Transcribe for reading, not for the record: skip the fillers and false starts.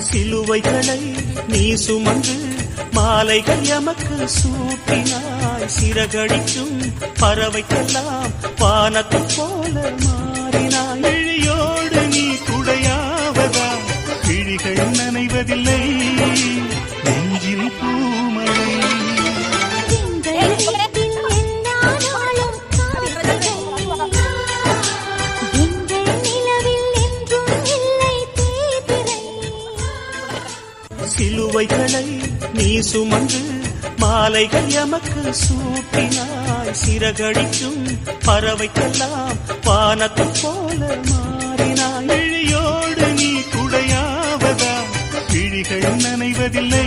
சிலுவைகளை நீ சுமந்து மாலைகள் எமக்கு சூட்டினாய். சிறகடிக்கும் பறவைக்கெல்லாம் வானத்தை போல மாறினாய். இழியோடு நீ குடையாவதா கிழிகள் நனைவதில்லை நெஞ்சில் பூமழை. சிலுவைகளை நீ சுமந்து மாலைகள் எமக்கு சூட்டினாய். சிறகடிக்கும் பறவைக்கெல்லாம் வானத்தை போல மாறினாய். இழியோடு நீ குடையாவதா கிழிகள் நனைவதில்லை